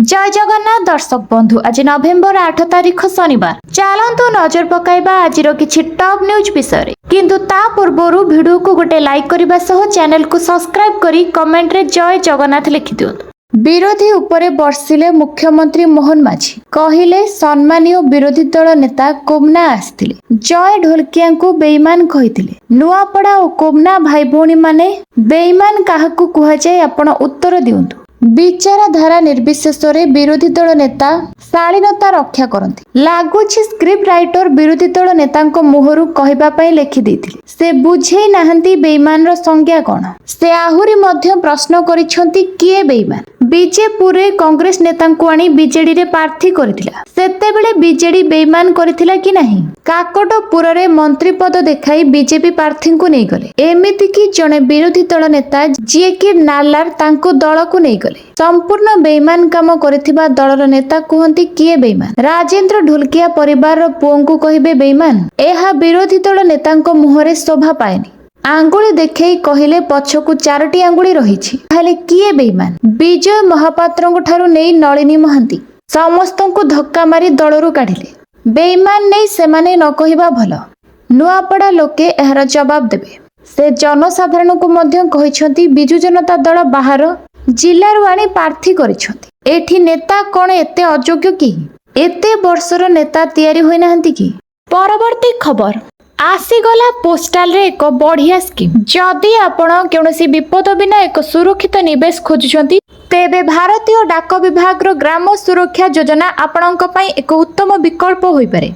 जय जगन्नाथ दर्शक बंधु आज नवेम्बर 8 तारिख शनिवार चलतु नजर पकाइबा आज किछि टॉप न्यूज विषय किंतु ता पूर्वरु वीडियो को गोटे लाइक करबा सह चैनल को सब्सक्राइब करी कमेंट रे जय जगन्नाथ लिखि दियंतु। विरोधी उपरे बर्षिले मुख्यमंत्री मोहन माझी कहिले सम्मानीय विरोधी दल नेता कोमना आस्थिले जय ढोलकिया को बेईमान कहिथिले नुआपड़ा और कोमना भाई भौणी माने बेईमान काहाकू कुहा जाय आपण उत्तर दियंतु। विचारधारा निर्विशेष विरोधी दल नेता शालीनता रक्षा करती लगुच स्क्रिप्ट राइटर विरोधी दल नेता मुहरु कहवाई लिखिदे से बुझे नहांती बेईमान रो संज्ञा कौन से आहुरी मध्य प्रश्न करिसेंती किए बेईमान बीजेपुर कांग्रेस नेता आनी बीजेडी रे प्रार्थी करथिला सेतेबेले बीजेडी बेईमान करथिला कि नहीं काकटपुर रे मंत्री पद देखाई बीजेपी प्रार्थी को नहीं गले एमिति कि जने विरोधी दल नेता जी कि नालार तांको दल को नहीं गले संपूर्ण बेईमान काम करथिबा दलर नेता कहंती किए बेईमान राजेंद्र ढोलकिया परिवार रो पुओं को कहिबे बेईमान एहा विरोधी दल नेता मुहरे शोभा पाएनी आंगुली देखई कहिले पछकु 4टी आंगुली रहिछि खाली किए बेईमान विजय महापात्र ठारू नेई नलिनी महांती समस्त को धक्का मारी दलरू काढिले बेईमान नहीं सेमाने न कहिबा भल नुआपड़ा लोके एहार जवाब देबे से जनसाधारण को मध्य कहिसंती बिजु जनता दल बाहर जिल्लारू आनी प्रार्थी करिसंती एठी नेता कोन एते अयोग्य कि एते वर्षर नेता तयारी होई नाहंती कि। परवर्ती खबर आसीगला पोस्टाल रे एक बढ़िया स्कीम जदि आपण केनोसी विपद बिना एक सुरक्षित निवेश खोजुछंती तेबे भारतीय डाक विभाग रो ग्राम सुरक्षा योजना आपणक पई एक उत्तम विकल्प होई पारे।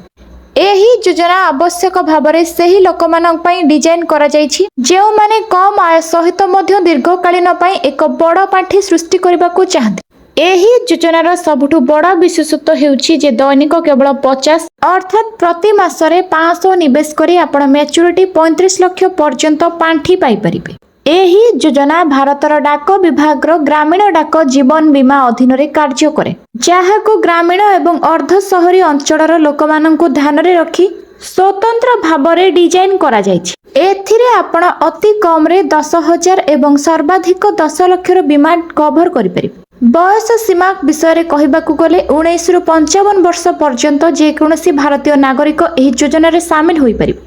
एही योजना आवश्यक भाबरे सेही लोकमानक पई डिजाइन करा जायछि जेउ माने कम आय सहित मध्य दीर्घकालीन पई एक बड़ पांठी सृष्टि करबाकू चाहते। एही योजनार सबुठु बड़ विशेषत्व हेउछि जे दैनिक केवल 50 अर्थात प्रति मासरे 500 निवेश करी आपण मैच्योरिटी 35 लाख पर्यंत पांठी पाई परिबे। एही योजना भारतर डाक विभाग रो ग्रामीण डाक जीवन बीमा अधीन रे कार्य करे जहाको ग्रामीण एवं अर्ध शहरी अंचलर लोकमाननकु ध्यान रे रखी स्वतंत्र भाबरे डिजाइन करा जायछि। एथिरे आपण अति कम रे 10,000 एवं सर्वाधिक 10 लाख रो बीमा कवर करि परिबे। बयस सीमा विषय कहबाकू गले 19 रु 55 वर्ष पर्यंत जेकोसी भारतीय नागरिक एही योजना रे शामिल होई परिबे।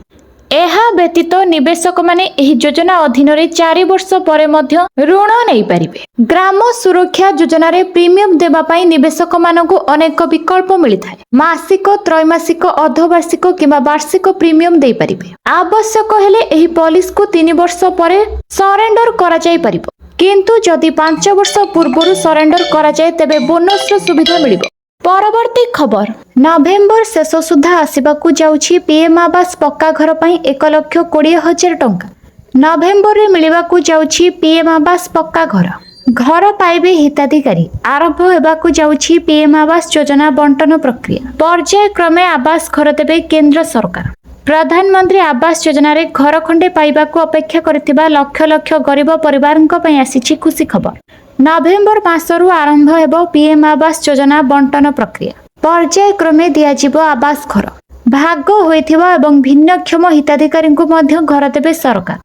एहा व्यतीत निवेशक माने एही योजना अधीन रे 4 वर्ष परे मध्य ऋण नै परिबे। ग्राम सुरक्षा योजना रे प्रीमियम देबा पई निवेशक मानकु अनेक विकल्प मिलिथाय मासिक त्रैमासिक अर्धवार्षिक किबा वार्षिक प्रीमियम देई परिबे। आवश्यक हेले एही पॉलिसी को 3 वर्ष परे सरेंडर करा जाय परिबो किंतु जदि 5 वर्ष पूर्व सरेंडर करा जाय तेबे बोनस रो सुविधा मिलिबो। परवर्ती खबर नवेम्बर शेष सुधा आसिबाकू जाउछि पीएम आवास पक्का घर पई 1,20,000 टंका नवेम्बर रे मिलिबाकू जाउछि पीएम आवास पक्का घर पाइबे हिताधिकारी आरंभ हेबाकू जाउछि पीएम आवास योजना बंटन प्रक्रिया पर्याय क्रमे आवास घर देबे केंद्र सरकार। प्रधानमंत्री आवास योजना रे घर खंडे पाइबाकू अपेक्षा करथिबा लक्ष लक्ष गरीब परिवारनक पई आसीछि खुशी खबर। नवेम्बर मासरु आरंभ हेबो पीएम आवास योजना बंटन प्रक्रिया पर्याय क्रमे दियाजिबो आवास घर भाग होइथिबा एवं भिन्नक्षम हिताधिकारी को मध्य घर देबे सरकार।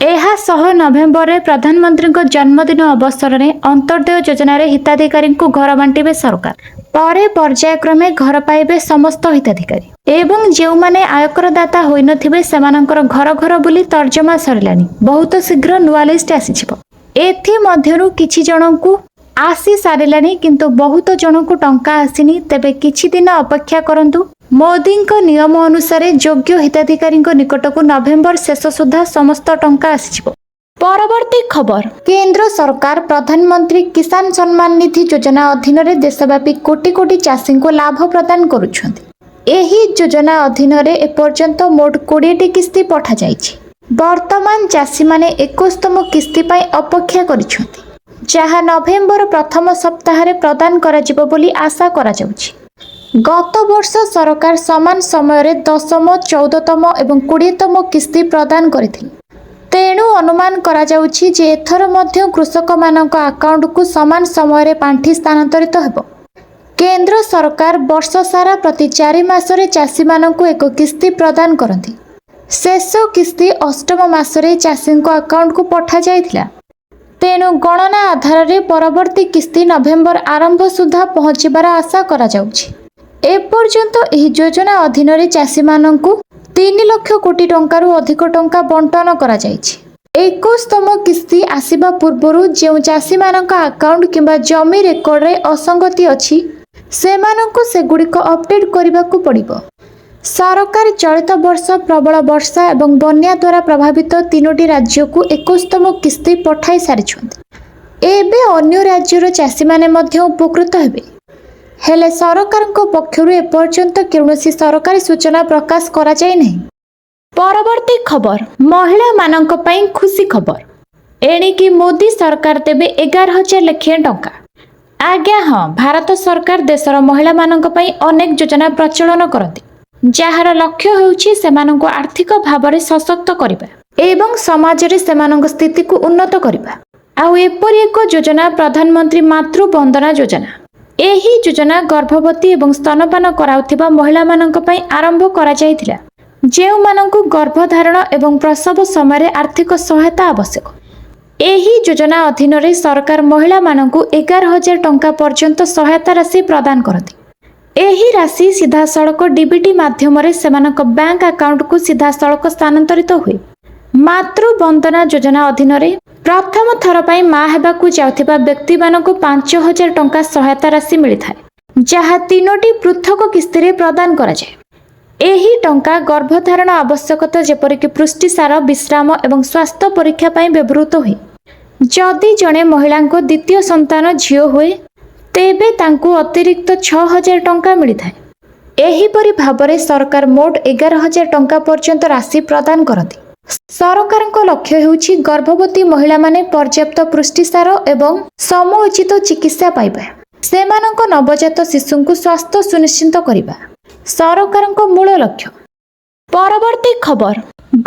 एहा सह नवेम्बर रे प्रधानमंत्री को जन्मदिन अवसर रे अंत्योदय योजना रे हिताधिकारी को घर बांटिबे सरकार परे पर्याय क्रमे घर पाइबे समस्त हिताधिकारी एवं जेउ माने आयकर दाता होई नथिबे सेमानकर घर घर बुली तर्जमा सरलानी बहुत शीघ्र नुआ लिस्ट आसीछिबो। एथि मध्यरु किछि जनकु आसी सारिलानी किंतु बहुत जनकु टंका आसीनी तेबे किछि दिन अपेक्षा करंतु मोदी नियम अनुसार योग्य हिताधिकारी निकट को नवेम्बर शेष सुधा समस्त टंका आसीछिबो। परवर्ती खबर केंद्र सरकार प्रधानमंत्री किसान सम्मान निधि योजना अधीन रे देशव्यापी कोटी कोटी चाषी को लाभ प्रदान करुछंती। एही योजना अधीन रे एपर्यंत मोट 20टी किस्ती पठा जाइछि। वर्तमान चाषी माने 21तम किस्ती पाई अपेक्षा करिछंती जहा नवेम्बर प्रथम सप्ताह रे प्रदान करा जिवो बोली आशा करा जाउछि। गत वर्ष सरकार समान समय रे 10तम 14तम एवं 20तम किस्ती प्रदान करथिले तेणु अनुमान करा जाउछि जे एथर मध्य कृषक मानक अकाउंट को समान समय रे पांठी स्थानांतरित हेबो। केंद्र सरकार वर्ष सारा प्रति 4 मास रे चाषी मानक एक किस्ती प्रदान करथि। शेष किस्ती 8म मास रे चाषी को अकाउंट को पठा जायथिला ତେଣୁ ଗଣନା ଆଧାରରେ ପରବର୍ତ୍ତୀ କିସ୍ତି ନଭେମ୍ବର ଆରମ୍ଭ ସୁଦ୍ଧା ପହଞ୍ଚିବାର ଆଶା କରାଯାଉଛି। ଏପର୍ଯ୍ୟନ୍ତ ଏହି ଯୋଜନା ଅଧୀନରେ ଚାଷୀମାନଙ୍କୁ 3 ଲକ୍ଷ କୋଟି ଟଙ୍କାରୁ ଅଧିକ ଟଙ୍କା ବଣ୍ଟନ କରାଯାଇଛି। 21ତମ କିସ୍ତି ଆସିବା ପୂର୍ବରୁ ଯେଉଁ ଚାଷୀମାନଙ୍କ ଆକାଉଣ୍ଟ କିମ୍ବା ଜମି ରେକର୍ଡରେ ଅସଙ୍ଗତି ଅଛି ସେମାନଙ୍କୁ ସେଗୁଡ଼ିକ ଅପଡେଟ୍ କରିବାକୁ ପଡ଼ିବ। ସରକାର ଚଳିତ ବର୍ଷ ପ୍ରବଳ ବର୍ଷା ଏବଂ ବନ୍ୟା ଦ୍ୱାରା ପ୍ରଭାବିତ 3ଟି ରାଜ୍ୟକୁ 21ତମ କିସ୍ତି ପଠାଇ ସାରିଛନ୍ତି। ଏବେ ଅନ୍ୟ ରାଜ୍ୟର ଚାଷୀମାନେ ମଧ୍ୟ ଉପକୃତ ହେବେ। ହେଲେ ସରକାରଙ୍କ ପକ୍ଷରୁ ଏପର୍ଯ୍ୟନ୍ତ କୌଣସି ସରକାରୀ ସୂଚନା ପ୍ରକାଶ କରାଯାଇନାହିଁ। ପରବର୍ତ୍ତୀ ଖବର, ମହିଳାମାନଙ୍କ ପାଇଁ ଖୁସି ଖବର। ଏଣିକି ମୋଦି ସରକାର ଦେବେ 11,000 ଲେଖାଏଁ ଟଙ୍କା। ଆଜ୍ଞା ହଁ, ଭାରତ ସରକାର ଦେଶର ମହିଳାମାନଙ୍କ ପାଇଁ ଅନେକ ଯୋଜନା ପ୍ରଚଳନ କରନ୍ତି, ଯାହାର ଲକ୍ଷ୍ୟ ହେଉଛି ସେମାନଙ୍କୁ ଆର୍ଥିକ ଭାବରେ ସଶକ୍ତ କରିବା ଏବଂ ସମାଜରେ ସେମାନଙ୍କ ସ୍ଥିତିକୁ ଉନ୍ନତ କରିବା। ଆଉ ଏପରି ଏକ ଯୋଜନା ପ୍ରଧାନମନ୍ତ୍ରୀ ମାତୃ ବନ୍ଦନା ଯୋଜନା। ଏହି ଯୋଜନା ଗର୍ଭବତୀ ଏବଂ ସ୍ତନପାନ କରାଉଥିବା ମହିଳାମାନଙ୍କ ପାଇଁ ଆରମ୍ଭ କରାଯାଇଥିଲା, ଯେଉଁମାନଙ୍କୁ ଗର୍ଭଧାରଣ ଏବଂ ପ୍ରସବ ସମୟରେ ଆର୍ଥିକ ସହାୟତା ଆବଶ୍ୟକ। ଏହି ଯୋଜନା ଅଧୀନରେ ସରକାର ମହିଳାମାନଙ୍କୁ 11,000 ଟଙ୍କା ପର୍ଯ୍ୟନ୍ତ ସହାୟତା ରାଶି ପ୍ରଦାନ କରନ୍ତି। ଏହି ରାଶି ସିଧାସଳଖ ଡିବିଟି ମାଧ୍ୟମରେ ସେମାନଙ୍କ ବ୍ୟାଙ୍କ ଆକାଉଣ୍ଟକୁ ସିଧାସଳଖ ସ୍ଥାନାନ୍ତରିତ ହୁଏ। ମାତୃ ବନ୍ଦନା ଯୋଜନା ଅଧୀନରେ ପ୍ରଥମ ଥର ପାଇଁ ମା' ହେବାକୁ ଯାଉଥିବା ବ୍ୟକ୍ତିମାନଙ୍କୁ 5,000 ଟଙ୍କା ସହାୟତା ରାଶି ମିଳିଥାଏ, ଯାହା 3ଟି ପୃଥକ କିସ୍ତିରେ ପ୍ରଦାନ କରାଯାଏ। ଏହି ଟଙ୍କା ଗର୍ଭଧାରଣ ଆବଶ୍ୟକତା ଯେପରିକି ପୁଷ୍ଟିସାର, ବିଶ୍ରାମ ଏବଂ ସ୍ୱାସ୍ଥ୍ୟ ପରୀକ୍ଷା ପାଇଁ ବ୍ୟବହୃତ ହୁଏ। ଯଦି ଜଣେ ମହିଳାଙ୍କ ଦ୍ୱିତୀୟ ସନ୍ତାନ ଝିଅ ହୁଏ ତେବେ ତାଙ୍କୁ ଅତିରିକ୍ତ 6,000 ଟଙ୍କା ମିଳିଥାଏ। ଏହିପରି ଭାବରେ ସରକାର ମୋଟ 11,000 ଟଙ୍କା ପର୍ଯ୍ୟନ୍ତ ରାଶି ପ୍ରଦାନ କରନ୍ତି। ସରକାରଙ୍କ ଲକ୍ଷ୍ୟ ହେଉଛି ଗର୍ଭବତୀ ମହିଳାମାନେ ପର୍ଯ୍ୟାପ୍ତ ପୁଷ୍ଟିସାର ଏବଂ ସମୟୋଚିତ ଚିକିତ୍ସା ପାଇବା। ସେମାନଙ୍କ ନବଜାତ ଶିଶୁଙ୍କୁ ସ୍ୱାସ୍ଥ୍ୟ ସୁନିଶ୍ଚିତ କରିବା ସରକାରଙ୍କ ମୂଳ ଲକ୍ଷ୍ୟ। ପରବର୍ତ୍ତୀ ଖବର,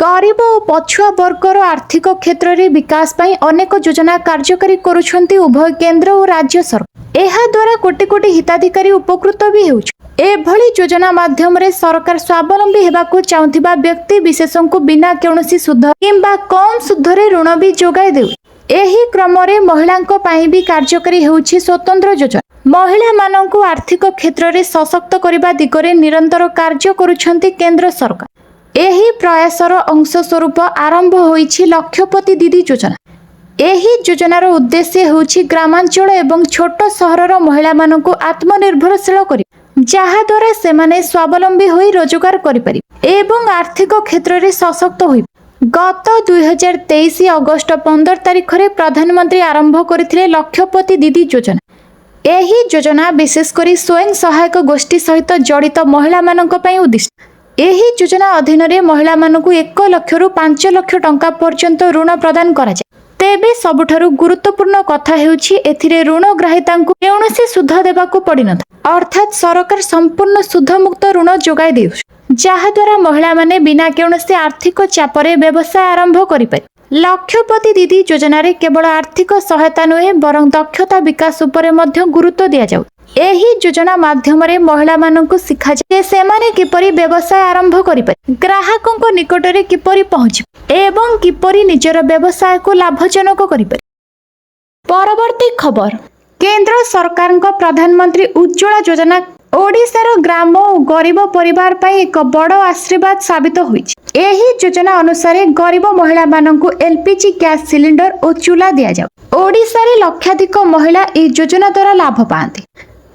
ଗରିବ ଓ ପଛୁଆ ବର୍ଗର ଆର୍ଥିକ କ୍ଷେତ୍ରରେ ବିକାଶ ପାଇଁ ଅନେକ ଯୋଜନା କାର୍ଯ୍ୟକାରୀ କରୁଛନ୍ତି ଉଭୟ କେନ୍ଦ୍ର ଓ ରାଜ୍ୟ ସରକାର। ଏହା ଦ୍ୱାରା କୋଟି କୋଟି ହିତାଧିକାରୀ ଉପକୃତ ବି ହେଉଛି। ଏଭଳି ଯୋଜନା ମାଧ୍ୟମରେ ସରକାର ସ୍ୱାବଲମ୍ବୀ ହେବାକୁ ଚାହୁଁଥିବା ବ୍ୟକ୍ତି ବିଶେଷଙ୍କୁ ବିନା କୌଣସି ସୁଧ କିମ୍ବା କମ୍ ସୁଧରେ ଋଣ ବି ଯୋଗାଇ ଦେଉ। ଏହି କ୍ରମରେ ମହିଳାଙ୍କ ପାଇଁ ବି କାର୍ଯ୍ୟକାରୀ ହେଉଛି ସ୍ୱତନ୍ତ୍ର ଯୋଜନା। ମହିଳାମାନଙ୍କୁ ଆର୍ଥିକ କ୍ଷେତ୍ରରେ ସଶକ୍ତ କରିବା ଦିଗରେ ନିରନ୍ତର କାର୍ଯ୍ୟ କରୁଛନ୍ତି କେନ୍ଦ୍ର ସରକାର। ଏହି ପ୍ରୟାସର ଅଂଶ ସ୍ୱରୂପ ଆରମ୍ଭ ହୋଇଛି ଲକ୍ଷପତି ଦିଦି ଯୋଜନା। ଏହି ଯୋଜନାର ଉଦ୍ଦେଶ୍ୟ ହେଉଛି ଗ୍ରାମାଞ୍ଚଳ ଏବଂ ଛୋଟ ସହରର ମହିଳାମାନଙ୍କୁ ଆତ୍ମନିର୍ଭରଶୀଳ କରିବା, ଯାହାଦ୍ୱାରା ସେମାନେ ସ୍ୱାବଲମ୍ବୀ ହୋଇ ରୋଜଗାର କରିପାରିବେ ଏବଂ ଆର୍ଥିକ କ୍ଷେତ୍ରରେ ସଶକ୍ତ ହୋଇପାରିବେ। ଗତ 2023 ଅଗଷ୍ଟ 15 ତାରିଖରେ ପ୍ରଧାନମନ୍ତ୍ରୀ ଆରମ୍ଭ କରିଥିଲେ ଲକ୍ଷପତି ଦିଦି ଯୋଜନା। ଏହି ଯୋଜନା ବିଶେଷ କରି ସ୍ୱୟଂ ସହାୟକ ଗୋଷ୍ଠୀ ସହିତ ଜଡ଼ିତ ମହିଳାମାନଙ୍କ ପାଇଁ ଉଦ୍ଦିଷ୍ଟ। ଏହି ଯୋଜନା ଅଧୀନରେ ମହିଳାମାନଙ୍କୁ 1 ଲକ୍ଷରୁ 5 ଲକ୍ଷ ଟଙ୍କା ପର୍ଯ୍ୟନ୍ତ ଋଣ ପ୍ରଦାନ କରାଯାଏ। ତେବେ ସବୁଠାରୁ ଗୁରୁତ୍ୱପୂର୍ଣ୍ଣ କଥା ହେଉଛି ଏଥିରେ ଋଣ ଗ୍ରାହୀତାଙ୍କୁ କୌଣସି ସୁଧ ଦେବାକୁ ପଡ଼ିନଥାଏ, ଅର୍ଥାତ୍ ସରକାର ସମ୍ପୂର୍ଣ୍ଣ ସୁଧମୁକ୍ତ ଋଣ ଯୋଗାଇ ଦେଉଛି, ଯାହାଦ୍ୱାରା ମହିଳାମାନେ ବିନା କୌଣସି ଆର୍ଥିକ ଚାପରେ ବ୍ୟବସାୟ ଆରମ୍ଭ କରିପାରିବେ। ଲକ୍ଷପତି ଦିଦି ଯୋଜନାରେ କେବଳ ଆର୍ଥିକ ସହାୟତା ନୁହେଁ ବରଂ ଦକ୍ଷତା ବିକାଶ ଉପରେ ମଧ୍ୟ ଗୁରୁତ୍ୱ ଦିଆଯାଉଛି। ଏହି ଯୋଜନା ମାଧ୍ୟମରେ ମହିଳାମାନଙ୍କୁ ଶିଖାଯାଏ ଯେ ସେମାନେ କିପରି ବ୍ୟବସାୟ ଆରମ୍ଭ କରିପାରିବେ, ଗ୍ରାହକଙ୍କ ନିକଟରେ କିପରି ପହଞ୍ଚିବେ ଏବଂ କିପରି ନିଜର ବ୍ୟବସାୟକୁ ଲାଭଜନକ କରିପାରିବେ। ପରବର୍ତ୍ତୀ ଖବର, କେନ୍ଦ୍ର ସରକାରଙ୍କ ପ୍ରଧାନମନ୍ତ୍ରୀ ଉଜ୍ଜ୍ୱଳା ଯୋଜନା ଓଡ଼ିଶାର ଗ୍ରାମ ଓ ଗରିବ ପରିବାର ପାଇଁ ଏକ ବଡ଼ ଆଶୀର୍ବାଦ ସାବିତ ହୋଇଛି। ଏହି ଯୋଜନା ଅନୁସାରେ ଗରିବ ମହିଳାମାନଙ୍କୁ ଏଲ୍‌ପିଜି ଗ୍ୟାସ୍ ସିଲିଣ୍ଡର ଓ ଚୁଲା ଦିଆଯାଉ। ଓଡ଼ିଶାରେ ଲକ୍ଷାଧିକ ମହିଳା ଏହି ଯୋଜନା ଦ୍ୱାରା ଲାଭ ପାଆନ୍ତି।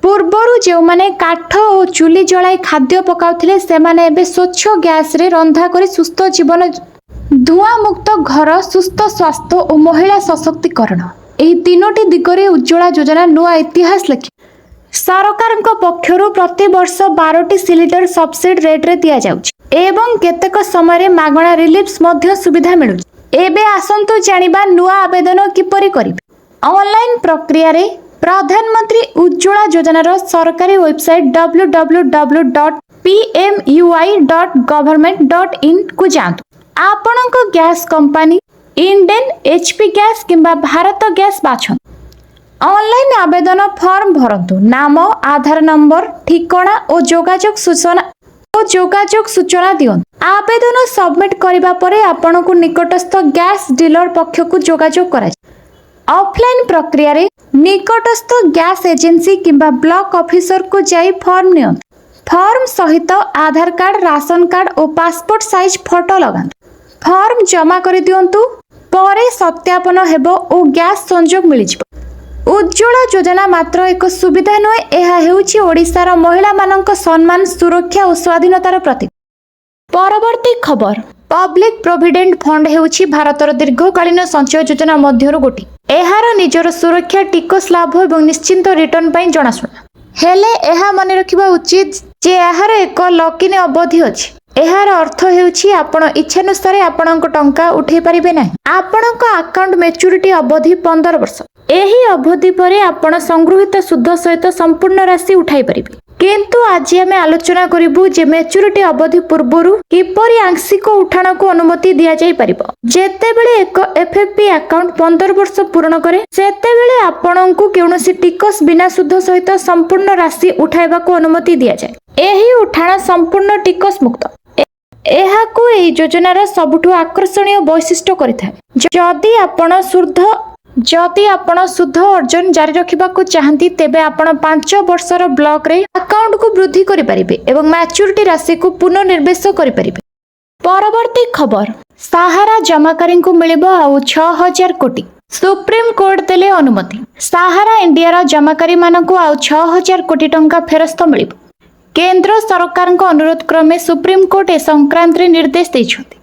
ପୂର୍ବରୁ ଯେଉଁମାନେ କାଠ ଓ ଚୁଲି ଜଳାଇ ଖାଦ୍ୟ ପକାଉଥିଲେ ସେମାନେ ଏବେ ସ୍ୱଚ୍ଛ ଗ୍ୟାସରେ ରନ୍ଧା କରି ସୁସ୍ଥ ଜୀବନ, ଧୂଆଁମୁକ୍ତ ଘର, ସୁସ୍ଥ ସ୍ୱାସ୍ଥ୍ୟ ଓ ମହିଳା ସଶକ୍ତିକରଣ, ଏହି 3ଟି ଦିଗରେ ଉଜ୍ଜ୍ୱଳା ଯୋଜନା ନୂଆ ଇତିହାସ ଲେଖି। ସରକାରଙ୍କ ପକ୍ଷରୁ ପ୍ରତିବର୍ଷ 12ଟି ସିଲିଣ୍ଡର ସବସିଡି ରେଟ୍ରେ ଦିଆଯାଉଛି ଏବଂ କେତେକ ସମୟରେ ମାଗଣା ରିଲିଫ୍ ମଧ୍ୟ ସୁବିଧା ମିଳୁଛି। ଏବେ ଆସନ୍ତୁ ଜାଣିବା ନୂଆ ଆବେଦନ କିପରି କରିବେ। ଅନଲାଇନ୍ ପ୍ରକ୍ରିୟାରେ ପ୍ରଧାନମନ୍ତ୍ରୀ ଉଜ୍ଜ୍ୱଳା ଯୋଜନାର ସରକାରୀ ୱେବସାଇଟ୍ www.pmui.government.in କୁ ଯାଆନ୍ତୁ। ଆପଣଙ୍କ gas company Indane, HP gas କିମ୍ବା ଭାରତ ଗ୍ୟାସ୍ ବାଛନ୍ତୁ। ଅନଲାଇନ୍ ଆବେଦନ ଫର୍ମ ଭରନ୍ତୁ। ନାମ, ଆଧାର ନମ୍ବର, ଠିକଣା ଓ ଯୋଗାଯୋଗ ସୂଚନା ଦିଅନ୍ତୁ। ଆବେଦନ ସବମିଟ୍ କରିବା ପରେ ଆପଣଙ୍କୁ ନିକଟସ୍ଥ ଗ୍ୟାସ୍ ଡିଲର ପକ୍ଷକୁ ଯୋଗାଯୋଗ କରାଯିବ। ऑफलाइन प्रक्रिया रे निकटस्थ गैस एजेंसी किंबा ब्लॉक ऑफिसर को जाई फॉर्म नियंतु। फॉर्म सहित आधार कार्ड, राशन कार्ड और पासपोर्ट साइज फोटो लगाନ୍ତୁ। फॉर्म जमा कर दियंतु, परे सत्यापन हेबो और गैस संजोग मिल जिवो। उज्ज्वला योजना मात्र एक सुविधा नुहे, यह हेउछि ओडिशार महिला मानक सम्मान, सुरक्षा और स्वाधीनतार प्रतीक। परवर्ती खबर, पब्लिक प्रोविडेंट फंड हेउछि भारतर दीर्घकालीन संचय योजना मध्यरु गोटी। एहार निजर सुरक्षा, टिकस लाभ और निश्चिंत रिटर्न पई जनाशुना। हेले एहा मने रखिबा उचित जे एहार एक लॉक-इन अवधि अछि। एहार अर्थ हेउछि आपण इच्छानुसार आपणक टंका उठै परिबे नाही। आपणक अकाउंट मैच्योरिटी अवधि 15 वर्ष। एही अवधि परे आपण संगृहीत सुध सहित संपूर्ण राशि उठाई परिबे। किंतु आज आम आलोचना करिबु जे मैच्योरिटी अवधि पूर्वरु किपरि आंशिक उठाण को अनुमति दिया जाई परिबो। जेतेबेले एक एफएफपी अकाउंट 15 वर्ष पूर्ण करे सेतेबेले आपणकु केउनसी टिकस बिना सुध सहित संपूर्ण राशि उठाइबा को अनुमति दिया जाय। एही उठाण संपूर्ण टिकस मुक्त। एहाकु एही योजनार सबुठु आकर्षणीय वैशिष्ट्य करिथाय। जदि आपण शुद्ध अर्जन जारी रखिबा को चाहंती तेबे आपण 5 वर्षर ब्लॉक रे अकाउंट को वृद्धि करि परिबे एवं मैच्योरिटी राशि को पुनर्निवेश करि परिबे। परवर्ती खबर, सहारा जमाकारी को मिलिबो आउ 6000 कोटी। सुप्रीम कोर्ट देले अनुमति। सहारा इंडिया जमाकारी मानकु आउ 6000 कोटी टंका फेरस्त मिलिबो। केंद्र सरकार को अनुरोध क्रमे सुप्रीम कोर्ट ए संक्रांत रे निर्देश दैछथि।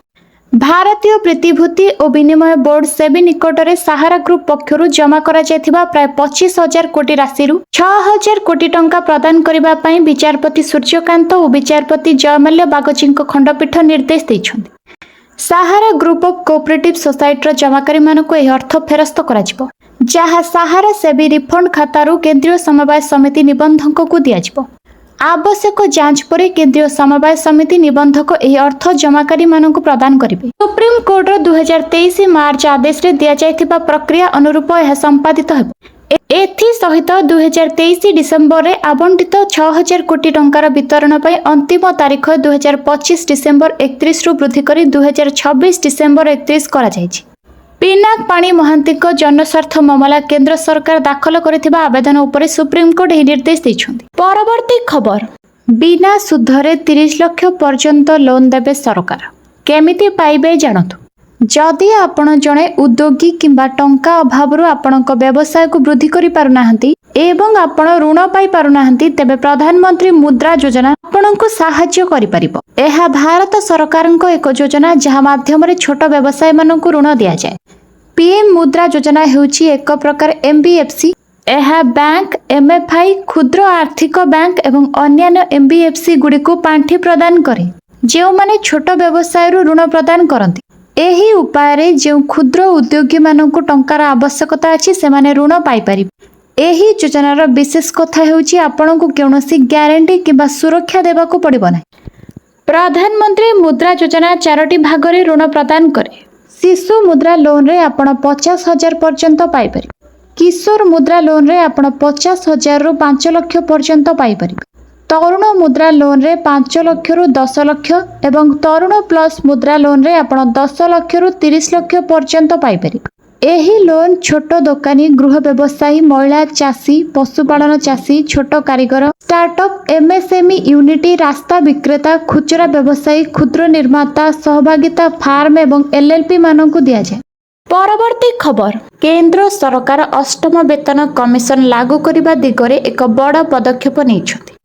भारतीय प्रतिभूति और विनिमय बोर्ड सेबी निकट में सहारा ग्रुप पक्षरु जमा करा जायथिबा प्राय 25,000 कोटी राशि 6,000 कोटी टंका प्रदान करिबा पई विचारपति सूर्यकांत और विचारपति जयमाल्य बागची खंडपीठ निर्देश दैछथि। सहारा ग्रुप ऑफ कोऑपरेटिव सोसाइटी जमाकारी मानक यह अर्थ फेरस्त करा जिवो, जहाँ सहारा सेबी रिफंड खातारू केंद्रीय समवाय समिति निबंधक को दिया जिवो। आवश्यक जांच पर केंद्रीय समवाय समिति निबंधक यह अर्थ जमाकारी मानक प्रदान करिवे। सुप्रीम कोर्ट 2023 मार्च आदेश रे दिया जायथिबा प्रक्रिया अनुरूप यह संपादित हेबो। एथि सहित 2023 डिसेंबर रे आवंटित 6,000 कोटी टंकार वितरण पई अंतिम तारीख 2025 डिसेंबर 31 रु वृद्धि करी 2026 डिसेंबर 31 करा जायछि। पिनाक पाणी महांती जनस्वार्थ मामला केंद्र सरकार दाखल करथिबा आवेदन उपरे सुप्रीम कोर्ट यह निर्देश दैछथि। परवर्ती खबर, बिना सुधरे 30 लाख पर्यंत लोन देबे सरकार। केमिति पाइबे जानतु। जदि आपण जणे उद्योगी किंबा टंका अभावरु आपणक व्यवसाय को वृद्धि करि पारुनाहंती एवं आपण ऋण पाई पारुनाहंती तेबे प्रधानमंत्री मुद्रा योजना आपणको सहाय्य करि परिबो। एहा भारत सरकारक एक योजना जहा माध्यम रे छोट व्यवसाय मानकु ऋण दिया जाय। पीएम मुद्रा योजना हेउची एक प्रकार एमबीएफसी। एहा बैंक, एमएफआई, क्षुद्र आर्थिक बैंक एवं अन्य एमबीएफसी गुडी को पांठी प्रदान करे, जेउ माने छोट व्यवसाय रु ऋण प्रदान करंती। एही उपाय रे जेउ क्षुद्र उद्योगी मानकु टंकार आवश्यकता अछि सेमाने ऋण पाई परिबे। एही योजनार विशेष कथा हेउची आपणकु केउनसी ग्यारंटी किबा सुरक्षा देबाकू पड़िबो नै। प्रधानमंत्री मुद्रा योजना 4टी भाग रे ऋण प्रदान करे। शिशु मुद्रा लोन रे आपण 50,000 पर्यंत पाई परिबे। किशोर मुद्रा लोन रे आपण 50,000 रु 5 लाख पर्यंत पाई परिबे। तरुण मुद्रा लोन रे 5 लाख रु 10 लाख एवं तरुण प्लस मुद्रा लोन रे आपण 10 लाख रु 30 लाख पर्यंत पाई परिबे। एही लोन छोट दोकानी, गृह व्यवसायी, महिला चाषी, पशुपालन चाषी, छोट कारीगर, स्टार्टअप, एमएसएमई यूनिटी, रास्ता विक्रेता, खुचरा व्यवसायी, क्षुद्र निर्माता, सहभागिता फार्म एवं एलएलपी मानकु दिया जाय। परवर्ती खबर, केंद्र सरकार 8म वेतन कमिशन लागू करने दिगरे एक बड़ पदक्षेप नेइछथि।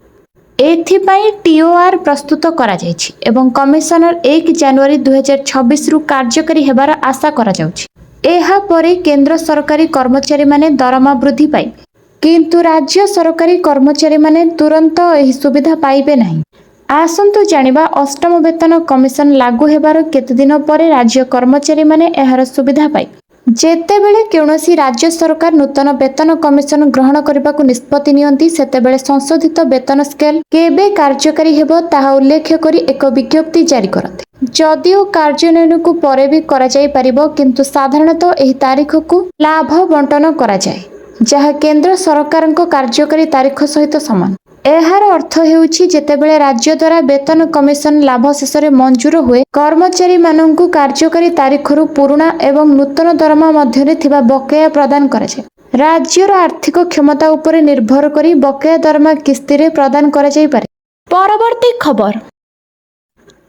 एथिपाई टीओआर प्रस्तुत करा जायछि एवं कमिशनर 1 जनवरी 2026 रु कार्यकारी हेबार आशा करा जाउछि। एहा परे केंद्र सरकारी कर्मचारी माने दरमा वृद्धि पाइबे, किंतु राज्य सरकारी कर्मचारी माने तुरंत एही सुविधा पाइबे नाही। आसंतु जानिबा 8म वेतन कमिशन लागू हेबार केते दिन परे राज्य कर्मचारी माने एहार सुविधा पाइबे। जेतेबेले कौनसी राज्य सरकार नूतन वेतन कमिशन ग्रहण करने को निष्पत्ति नियंती सेतेबेले संशोधित वेतन स्केल केबे कार्यकारी हेबो ताहा उल्लेख करी एक विज्ञप्ति जारी करते। जदिओ कार्यान्वयन को परे भी करा जाई परिबो, किंतु साधारणतः एही तारीख को लाभ बंटन करा जाय, जहा केंद्र सरकार कार्यकारी तारीख सहित समान। एहार अर्थ हेउछि जेतेबेले राज्य द्वारा वेतन कमिशन लाभ शेष में मंजूर हुए कर्मचारी माननकु कार्यकारी तारीखरु पुराना एवं नूतन दरमा मध्यरे थिबा बकेया प्रदान कराए। राज्यर आर्थिक क्षमता उपरे निर्भर करी बकेया दरमा किस्ती रे प्रदान करा जाई पारे। परवर्ती खबर,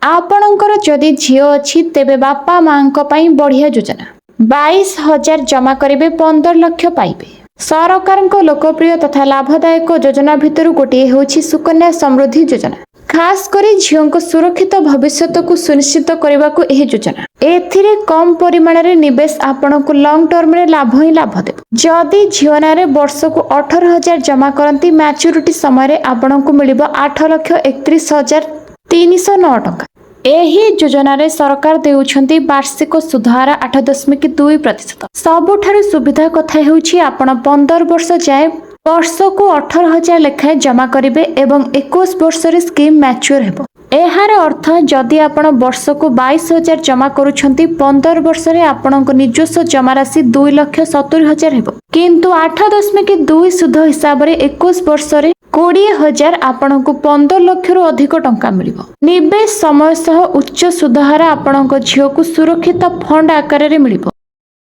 आपणकर जदि झियो अछि तेबे बापा मांक पई बढ़िया योजना। 22,000 जमा करिवे 15 लाख पाइबे। सरकारଙ୍କ लोकप्रिय तथा लाभदायक योजना भितर गोटे हेउछि सुकन्या समृद्धि योजना। खास करी झियोंको सुरक्षित भविष्यत को सुनिश्चित करने को यह योजना। एथिरे कम परिमाण रे निवेश आपनको लॉन्ग टर्म रे लाभ ही लाभ देब। जदि झियो नारे वर्ष को 18,000 जमा करंती मैच्योरिटी समय रे आपनको मिलिबो 8,31,309 टंका। एही योजना रे सरकार देउछंती वार्षिक सुधार 8.2%। सबुठारु सुविधा कथा हेउछि आपण 15 वर्ष जाए वर्ष को 18,000 लेखाए जमा करिवे एवं 21 वर्ष रे स्कीम मैच्योर हेबो। एहार अर्थ जदि आपण वर्ष को 22,000 जमा करूछंती 15 वर्ष रे आपणक निजस्व जमा राशि 2,70,000 हेबो। किंतु 8.2 सुध हिसाब रे 21 वर्ष रे 20,000 आपणक 15 लाख रु अधिक टंका मिलिबो। निवेश समय सह उच्च सुधहार आपणक झियो को सुरक्षित फंड आकार रे मिलिबो।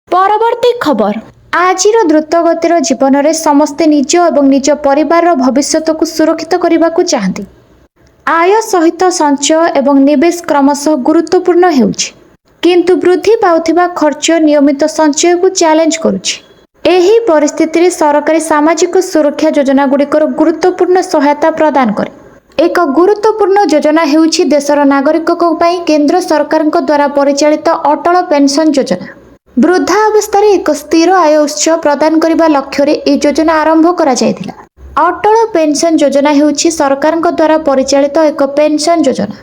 परवर्ती खबर, आजिर द्रुतगतिर जीवन में समस्ते निज और निज परिवार भविष्यत को सुरक्षित करने को चाहती। आय सहित संचय एवं निवेश क्रमशः गुरुत्वपूर्ण हेउछि, किंतु वृद्धि पाउथिबा खर्च नियमित संचय को चैलेंज करुछि। एही परिस्थिति रे सरकारी सामाजिक सुरक्षा योजना गुड़िकर गुरुत्वपूर्ण सहायता प्रदान करे। एक गुरुत्वपूर्ण योजना हेउछि देशर नागरिकक पई केंद्र सरकार द्वारा परिचालित अटल पेंशन योजना। वृद्धा अवस्था एक स्थिर आय उत्स प्रदान करने लक्ष्य रे ए योजना आरंभ करा जायतिला। अटल पेंशन योजना हेउछि सरकार द्वारा परिचालित एक पेंशन योजना।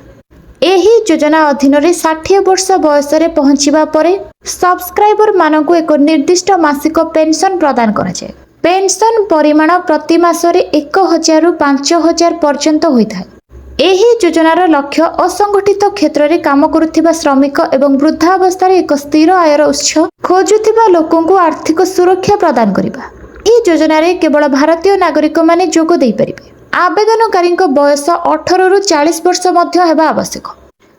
एही योजना अधीन रे 60 वर्ष बयस रे पहुंचीबा परे सब्सक्राइबर मानकु एक निर्दिष्ट मासिक पेंशन प्रदान करा जाय। पेंशन परिमाण प्रति मास रे 1,000 रु 5,000 पर्यंत होइथाय। एही योजनार लक्ष्य असंगठित क्षेत्र रे काम करुथिबा श्रमिक एवं वृद्धावस्था एक स्थिर आयर उत्स खोजुथिबा लोकंकु आर्थिक सुरक्षा प्रदान करिबा। ई योजना रे केवल भारतीय नागरिक माने जोग देई परिबे। आवेदनकारी बयस 18 रु 40 वर्ष मध्य हेबा आवश्यक।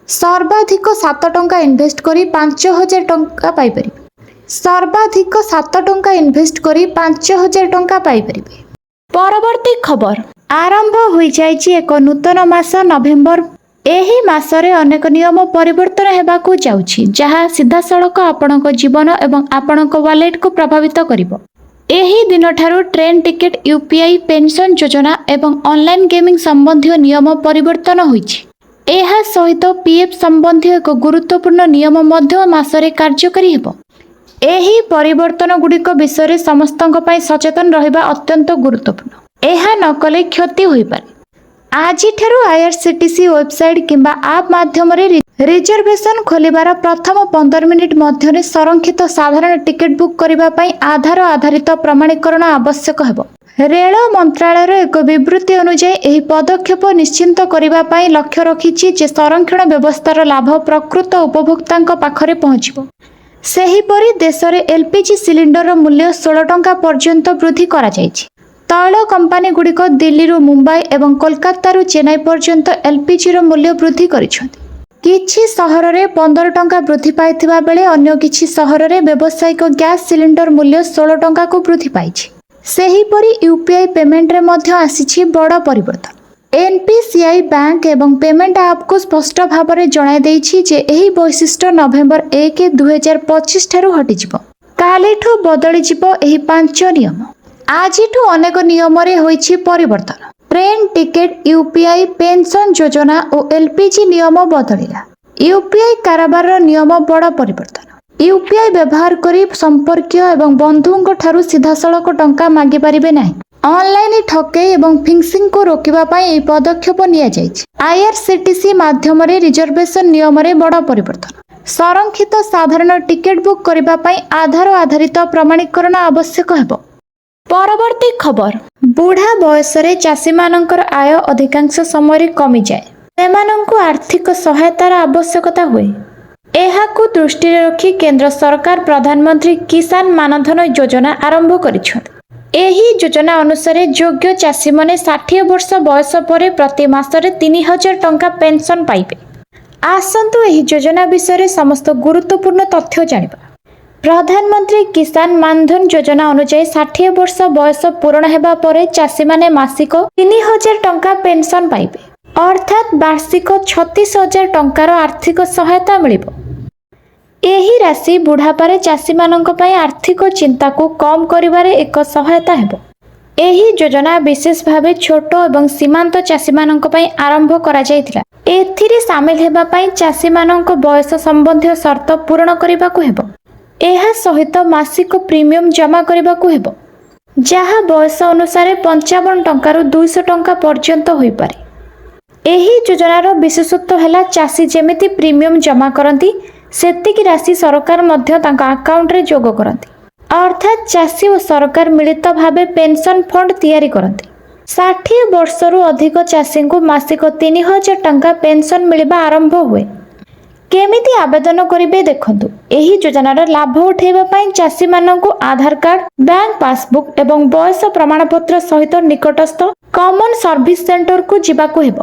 सर्वाधिक 7 टंका इन्वेस्ट करी 5,000 टंका पाई परिबे। सर्वाधिक 7 टंका इन्वेस्ट करी 5,000 टंका पाई परिबे। परवर्ती खबर, आरंभ होई जायछि एक नूतन मास नवेम्बर। एही मासरे अनेक नियम परिवर्तन हेबाकू जाउछि जहा सीधा सड़क आपणक जीवन एवं आपणक वॉलेट को प्रभावित करिवो। एही दिन ठारू ट्रेन टिकेट, यूपीआई, पेंशन योजना एवं ऑनलाइन गेमिंग संबंधी नियम परिवर्तन होइछि। एहा सहित पीएफ संबंधी एक गुरुत्वपूर्ण नियम मध्य मासरे कार्यकारी हेबो। एही परिवर्तन गुड़िक विषय समस्तक पई सचेतन रहिबा अत्यंत गुरुत्वपूर्ण। एहा नकले क्षति होई पारे। आज आईआरसीटीसी वेबसाइट किंबा आप माध्यम रिजर्वेशन खोलिबार प्रथम 15 मिनिट मध्य संरक्षित साधारण टिकेट बुक करिबा पई आधार आधारित प्रमाणीकरण आवश्यक हेबो। रेल मंत्रालयर एक विवृत्ति अनुसार एही पदक्षेप निश्चिंत करिबा पई लक्ष्य रखिछि जे संरक्षण व्यवस्थार लाभ प्रकृत उपभोक्तांक पाखरे पहुंचिबो। सेहीपरि देश में एलपीजी सिलिंडर मूल्य 16 टंका पर्यंत वृद्धि करा जायछि। तैल कंपानी गुड़िक दिल्ली मुंबई एवं कोलकाता चेन्नई पर्यंत एलपीजी रो मूल्य वृद्धि करिसेंति। किछि सहर रे 15 टंका वृद्धि पाइथिबा बेले अन्य किछि सहर रे व्यावसायिक गैस सिलिंडर मूल्य 16 टंका को वृद्धि पाइछि। सेहीपरि यूपीआई पेमेंट रे मध्य आसीछि बड़ परिवर्तन। एनपीसीआई बैंक एवं पेमेंट ऐप को स्पष्ट भाव में जणाई देइछि जे एही वैशिष्ट्य नवेम्बर 1, 2025 ठारू हटिजिबो। कालीठू बदली जिवो एही 5 नियम। आजिठू अनेक नियम रे होइछि परिवर्तन। ट्रेन टिकेट, यूपीआई, पेंशन योजना और एलपीजी नियम बदलिला। यूपीआई कारोबार नियम बड़ परिवर्तन। यूपीआई व्यवहार करी संपर्कीय एवं बंधुओं ठारू सीधासलख टंका मागी पारिबे नाही। ऑनलाइन ठकेई एवं फिक्सिंग को रोकिबा पई ए पदक्षेप निया जायछि। आईआरसीटीसी माध्यम रे रिजर्वेशन नियम रे बड़ परिवर्तन। संरक्षित साधारण टिकेट बुक करिबा पई आधार आधारित प्रमाणीकरण आवश्यक हेबो। परवर्ती खबर, बुढ़ा बयस रे चाषी मानकर आय अधिकांश समय कमी जाए। सेमानंकु आर्थिक सहायतार आवश्यकता हुए। एहाकु दृष्टि रखी केंद्र सरकार प्रधानमंत्री किसान मानधन योजना आरंभ करिछथि। ଏହି ଯୋଜନା ଅନୁସାରେ ଯୋଗ୍ୟ ଚାଷୀମାନେ 60 ବର୍ଷ ବୟସ ପରେ ପ୍ରତି ମାସରେ 3000 ଟଙ୍କା ପେନ୍ସନ୍ ପାଇବେ। ଆସନ୍ତୁ ଏହି ଯୋଜନା ବିଷୟରେ ସମସ୍ତ ଗୁରୁତ୍ୱପୂର୍ଣ୍ଣ ତଥ୍ୟ ଜାଣିବା। ପ୍ରଧାନମନ୍ତ୍ରୀ କିଷାନ ମାନଧନ ଯୋଜନା ଅନୁଯାୟୀ 60 ବର୍ଷ ବୟସ ପୂରଣ ହେବା ପରେ ଚାଷୀମାନେ ମାସିକ 3000 ଟଙ୍କା ପେନ୍ସନ୍ ପାଇବେ, ଅର୍ଥାତ୍ ବାର୍ଷିକ 36,000 ଟଙ୍କାର ଆର୍ଥିକ ସହାୟତା ମିଳିବ। ଏହି ରାଶି ବୁଢ଼ାପାରେ ଚାଷୀମାନଙ୍କ ପାଇଁ ଆର୍ଥିକ ଚିନ୍ତାକୁ କମ୍ କରିବାରେ ଏକ ସହାୟତା ହେବ। ଏହି ଯୋଜନା ବିଶେଷ ଭାବେ ଛୋଟ ଏବଂ ସୀମାନ୍ତ ଚାଷୀମାନଙ୍କ ପାଇଁ ଆରମ୍ଭ କରାଯାଇଥିଲା। ଏଥିରେ ସାମିଲ ହେବା ପାଇଁ ଚାଷୀମାନଙ୍କ ବୟସ ସମ୍ବନ୍ଧୀୟ ସର୍ତ୍ତ ପୂରଣ କରିବାକୁ ହେବ। ଏହା ସହିତ ମାସିକ ପ୍ରିମିୟମ ଜମା କରିବାକୁ ହେବ, ଯାହା ବୟସ ଅନୁସାରେ 55 ଟଙ୍କାରୁ 200 ଟଙ୍କା ପର୍ଯ୍ୟନ୍ତ ହୋଇପାରେ। ଏହି ଯୋଜନାର ବିଶେଷତ୍ୱ ହେଲା ଚାଷୀ ଯେମିତି ପ୍ରିମିୟମ ଜମା କରନ୍ତି ସେତିକି ରାଶି ସରକାର ମଧ୍ୟ ତାଙ୍କ ଆକାଉଣ୍ଟରେ ଯୋଗ କରନ୍ତି, ଅର୍ଥାତ୍ ଚାଷୀ ଓ ସରକାର ମିଳିତ ଭାବେ ପେନ୍ସନ୍ ଫଣ୍ଡ ତିଆରି କରନ୍ତି। 60 ବର୍ଷରୁ ଅଧିକ ଚାଷୀଙ୍କୁ ମାସିକ 3000 ଟଙ୍କା ପେନ୍ସନ୍ ମିଳିବା ଆରମ୍ଭ ହୁଏ। କେମିତି ଆବେଦନ କରିବେ ଦେଖନ୍ତୁ। ଏହି ଯୋଜନାର ଲାଭ ଉଠାଇବା ପାଇଁ ଚାଷୀମାନଙ୍କୁ ଆଧାର କାର୍ଡ, ବ୍ୟାଙ୍କ ପାସବୁକ୍ ଏବଂ ବୟସ ପ୍ରମାଣପତ୍ର ସହିତ ନିକଟସ୍ଥ କମନ ସର୍ଭିସ ସେଣ୍ଟରକୁ ଯିବାକୁ ହେବ।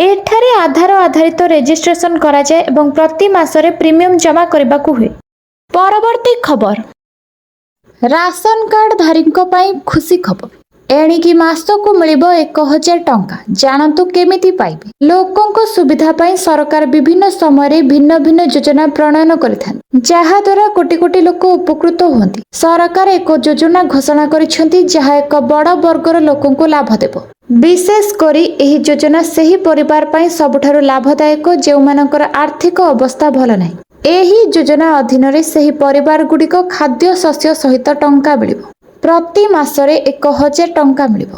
ଏଠାରେ ଆଧାର ଆଧାରିତ ରେଜିଷ୍ଟ୍ରେସନ କରାଯାଏ ଏବଂ ପ୍ରତି ମାସରେ ପ୍ରିମିୟମ ଜମା କରିବାକୁ ହୁଏ। ପରବର୍ତ୍ତୀ ଖବର, ରାସନ କାର୍ଡ ଧାରୀଙ୍କ ପାଇଁ ଖୁସି ଖବର। ଏଣିକି ମାସକୁ ମିଳିବ 1000 ଟଙ୍କା। ଜାଣନ୍ତୁ କେମିତି ପାଇବେ। ଲୋକଙ୍କ ସୁବିଧା ପାଇଁ ସରକାର ବିଭିନ୍ନ ସମୟରେ ଭିନ୍ନ ଭିନ୍ନ ଯୋଜନା ପ୍ରଣୟନ କରିଥାନ୍ତି, ଯାହାଦ୍ୱାରା କୋଟି କୋଟି ଲୋକ ଉପକୃତ ହୁଅନ୍ତି। ସରକାର ଏକ ଯୋଜନା ଘୋଷଣା କରିଛନ୍ତି ଯାହା ଏକ ବଡ଼ ବର୍ଗର ଲୋକଙ୍କୁ ଲାଭ ଦେବ। ବିଶେଷ କରି ଏହି ଯୋଜନା ସେହି ପରିବାର ପାଇଁ ସବୁଠାରୁ ଲାଭଦାୟକ ଯେଉଁମାନଙ୍କର ଆର୍ଥିକ ଅବସ୍ଥା ଭଲ ନାହିଁ। ଏହି ଯୋଜନା ଅଧୀନରେ ସେହି ପରିବାର ଗୁଡ଼ିକ ଖାଦ୍ୟ ଶସ୍ୟ ସହିତ ଟଙ୍କା ମିଳିବ। ପ୍ରତି ମାସରେ 1000 ଟଙ୍କା ମିଳିବ।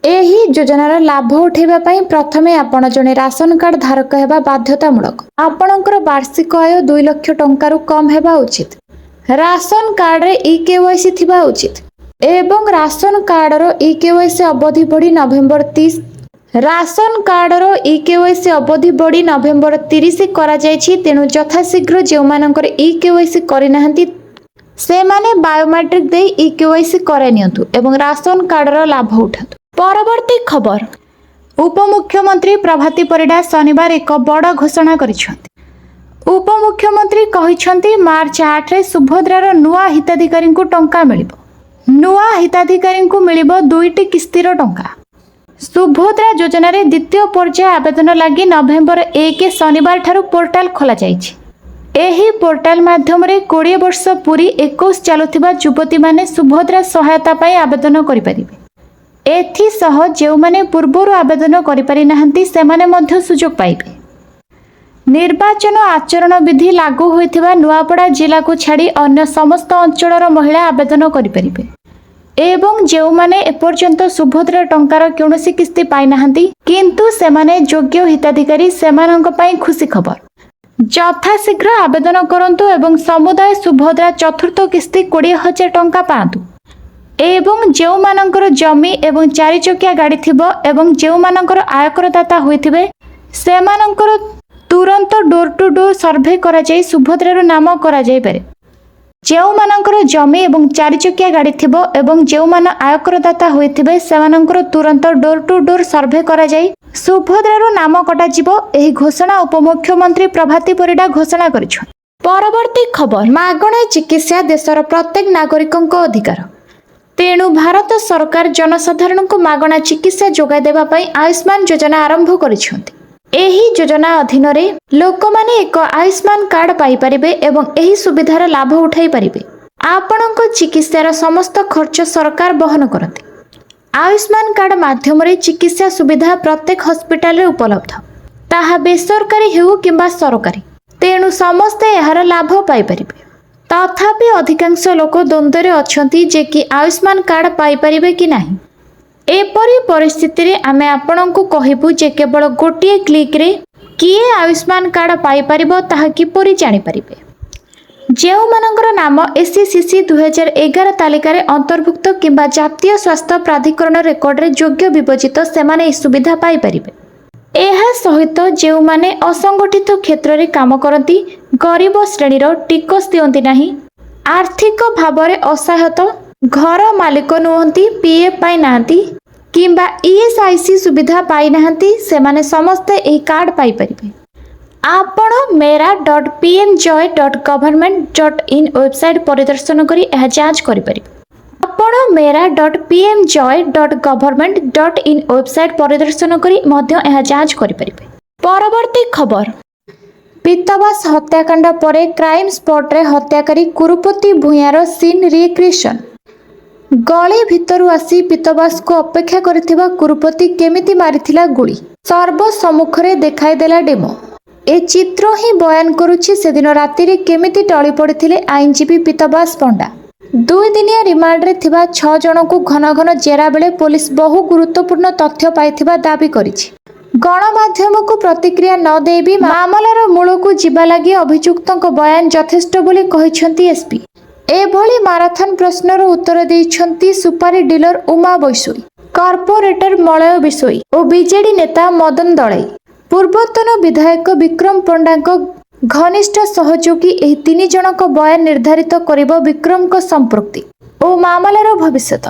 ଏହି ଯୋଜନାର ଲାଭ ଉଠାଇବା ପାଇଁ ପ୍ରଥମେ ଆପଣ ଜଣେ ରାସନ କାର୍ଡ ଧାରକ ହେବା ବାଧ୍ୟତାମୂଳକ। ଆପଣଙ୍କର ବାର୍ଷିକ ଆୟ 2 ଲକ୍ଷ ଟଙ୍କାରୁ କମ୍ ହେବା ଉଚିତ। ରାସନ କାର୍ଡରେ ଇକେୱାଇସି ଥିବା ଉଚିତ ଏବଂ ରାସନ କାର୍ଡର ଇକେୱାଇସି ଅବଧି ବଢ଼ି ନଭେମ୍ବର 30 ରାସନ କାର୍ଡର ଇକେୱାଇସି ଅବଧି ବଢ଼ି ନଭେମ୍ବର 30 କରାଯାଇଛି। ତେଣୁ ଯଥାଶୀଘ୍ର ଯେଉଁମାନଙ୍କର ଇକେୱାଇସି କରିନାହାନ୍ତି ସେମାନେ ବାୟୋମେଟ୍ରିକ ଦେଇ ଇକେୱାଇସି କରାଇ ନିଅନ୍ତୁ ଏବଂ ରାସନ କାର୍ଡର ଲାଭ ଉଠାନ୍ତୁ। ପରବର୍ତ୍ତୀ ଖବର, ଉପମୁଖ୍ୟମନ୍ତ୍ରୀ ପ୍ରଭାତୀ ପରିଡ଼ା ଶନିବାର ଏକ ବଡ଼ ଘୋଷଣା କରିଛନ୍ତି। ଉପମୁଖ୍ୟମନ୍ତ୍ରୀ କହିଛନ୍ତି ମାର୍ଚ୍ଚ 8ରେ ସୁଭଦ୍ରାର ନୂଆ ହିତାଧିକାରୀଙ୍କୁ ଟଙ୍କା ମିଳିବ। ନୂଆ ହିତାଧିକାରୀଙ୍କୁ ମିଳିବ 2ଟି କିସ୍ତିର ଟଙ୍କା। ସୁଭଦ୍ରା ଯୋଜନାରେ ଦ୍ୱିତୀୟ ପର୍ଯ୍ୟାୟ ଆବେଦନ ଲାଗି ନଭେମ୍ବର 1 ଶନିବାର ଠାରୁ ପୋର୍ଟାଲ ଖୋଲାଯାଇଛି। ଏହି ପୋର୍ଟାଲ ମାଧ୍ୟମରେ 20 ବର୍ଷ ପୁରି 21 ଚାଲୁଥିବା ଯୁବତୀମାନେ ସୁଭଦ୍ରା ସହାୟତା ପାଇଁ ଆବେଦନ କରିପାରିବେ। ଏଥିସହ ଯେଉଁମାନେ ପୂର୍ବରୁ ଆବେଦନ କରିପାରିନାହାନ୍ତି ସେମାନେ ମଧ୍ୟ ସୁଯୋଗ ପାଇବେ। ନିର୍ବାଚନ ଆଚରଣ ବିଧି ଲାଗୁ ହୋଇଥିବା ନୂଆପଡ଼ା ଜିଲ୍ଲାକୁ ଛାଡ଼ି ଅନ୍ୟ ସମସ୍ତ ଅଞ୍ଚଳର ମହିଳା ଆବେଦନ କରିପାରିବେ ଏବଂ ଯେଉଁମାନେ ଏପର୍ଯ୍ୟନ୍ତ ସୁଭଦ୍ରା ଟଙ୍କାର କୌଣସି କିସ୍ତି ପାଇନାହାନ୍ତି କିନ୍ତୁ ସେମାନେ ଯୋଗ୍ୟ ହିତାଧିକାରୀ ସେମାନଙ୍କ ପାଇଁ ଖୁସି ଖବର। ଯଥାଶୀଘ୍ର ଆବେଦନ କରନ୍ତୁ ଏବଂ ସମୁଦାୟ ସୁଭଦ୍ରା ଚତୁର୍ଥ କିସ୍ତି 20,000 ଟଙ୍କା ପାଆନ୍ତୁ। ଏବଂ ଯେଉଁମାନଙ୍କର ଜମି ଏବଂ 4 ଚକିଆ ଗାଡ଼ି ଥିବ ଏବଂ ଯେଉଁମାନଙ୍କର ଆୟକରଦାତା ହୋଇଥିବେ ସେମାନଙ୍କର ତୁରନ୍ତ ଡୋର ଟୁ ଡୋର ସର୍ଭେ କରାଯାଇ ସୁଭଦ୍ରାର ନାମ କରାଯାଇପାରେ। ଯେଉଁମାନଙ୍କର ଜମି ଏବଂ 4 ଚକିଆ ଗାଡ଼ି ଥିବ ଏବଂ ଯେଉଁମାନେ ଆୟକରଦାତା ହୋଇଥିବେ ସେମାନଙ୍କର ତୁରନ୍ତ ଡୋର ଟୁ ଡୋର ସର୍ଭେ କରାଯାଇ ସୁଭଦ୍ରାର ନାମ କଟାଯିବ। ଏହି ଘୋଷଣା ଉପମୁଖ୍ୟମନ୍ତ୍ରୀ ପ୍ରଭାତୀ ପରିଡ଼ା ଘୋଷଣା କରିଛନ୍ତି। ପରବର୍ତ୍ତୀ ଖବର, ମାଗଣା ଚିକିତ୍ସା ଦେଶର ପ୍ରତ୍ୟେକ ନାଗରିକଙ୍କ ଅଧିକାର। ତେଣୁ ଭାରତ ସରକାର ଜନସାଧାରଣଙ୍କୁ ମାଗଣା ଚିକିତ୍ସା ଯୋଗାଇ ଦେବା ପାଇଁ ଆୟୁଷ୍ମାନ ଯୋଜନା ଆରମ୍ଭ କରିଛନ୍ତି। ଏହି ଯୋଜନା ଅଧୀନରେ ଲୋକମାନେ ଏକ ଆୟୁଷ୍ମାନ କାର୍ଡ ପାଇପାରିବେ ଏବଂ ଏହି ସୁବିଧାର ଲାଭ ଉଠାଇ ପାରିବେ। ଆପଣଙ୍କ ଚିକିତ୍ସାର ସମସ୍ତ ଖର୍ଚ୍ଚ ସରକାର ବହନ କରନ୍ତି। ଆୟୁଷ୍ମାନ କାର୍ଡ ମାଧ୍ୟମରେ ଚିକିତ୍ସା ସୁବିଧା ପ୍ରତ୍ୟେକ ହସ୍ପିଟାଲରେ ଉପଲବ୍ଧ, ତାହା ବେସରକାରୀ ହେଉ କିମ୍ବା ସରକାରୀ। ତେଣୁ ସମସ୍ତେ ଏହାର ଲାଭ ପାଇପାରିବେ। ତଥାପି ଅଧିକାଂଶ ଲୋକ ଦ୍ୱନ୍ଦ୍ୱରେ ଅଛନ୍ତି ଯେ କି ଆୟୁଷ୍ମାନ କାର୍ଡ ପାଇପାରିବେ କି ନାହିଁ। ଏପରି ପରିସ୍ଥିତିରେ ଆମେ ଆପଣଙ୍କୁ କହିବୁ ଯେ କେବଳ ଗୋଟିଏ କ୍ଲିକ୍ରେ କିଏ ଆୟୁଷ୍ମାନ କାର୍ଡ ପାଇପାରିବ ତାହା କିପରି ଜାଣିପାରିବେ। ଯେଉଁମାନଙ୍କର ନାମ SCCC 2011 ତାଲିକାରେ ଅନ୍ତର୍ଭୁକ୍ତ କିମ୍ବା ଜାତୀୟ ସ୍ୱାସ୍ଥ୍ୟ ପ୍ରାଧିକରଣ ରେକର୍ଡରେ ଯୋଗ୍ୟ ବିବେଚିତ ସେମାନେ ଏହି ସୁବିଧା ପାଇପାରିବେ। ଏହା ସହିତ ଯେଉଁମାନେ ଅସଂଗଠିତ କ୍ଷେତ୍ରରେ କାମ କରନ୍ତି, ଗରିବ ଶ୍ରେଣୀର, ଟିକସ ଦିଅନ୍ତି ନାହିଁ, ଆର୍ଥିକ ଭାବରେ ଅସହାୟତା, घर मालिक नुहंती, पीएफ पाई नाहंती किंबा ईएसआईसी सुविधा पाई नाहंती, सेमाने समस्ते एही कार्ड पाई परिबे। आपण mera.pmjoy.government.in वेबसाइट परिदर्शन करी यह जांच करि परिबे। आपण mera.pmjoy.government.in वेबसाइट परिदर्शन करी मध्य यह जांच करि परिबे। परवर्ती खबर, पीतबास हत्याकांड परे क्राइम स्पॉट रे हत्याकारी कुरुपति भूयार सीन रिक्रिएशन। गली भितरु आसी पीतबास को अपेक्षा करिथिबा कुरुपति केमिति मारिथिला गुली सर्व सम्मुखरे देखाई देला डेमो। ए चित्र ही बयान करुछि सेदिन राति रे केमिति टळी पड़िथिले आईनजीपी पीतबास पंडा। 2 दिनिया रिमांड रे थिबा 6 जन को घन घन जेरा बेले पुलिस बहु गुरुत्वपूर्ण तथ्य पाइथिबा दाबी करिछि। गणमाध्यम को प्रतिक्रिया न दे भी मामलार मूल को जीवा लगी अभियुक्तों बयान यथेष्ट बोली कहिसेंती एसपी। एभली माराथन प्रश्नर उत्तर देइछंती सुपारी डीलर उमा बैसोई, कॉर्पोरेटर मलय बिसोई और बीजेडी नेता मदन दलाई। पूर्वतन विधायक विक्रम पंडा घनिष्ठ सहयोगी एही 3 जनक बयान निर्धारित करिबो विक्रम को संपृक्ति और मामलार भविष्यत।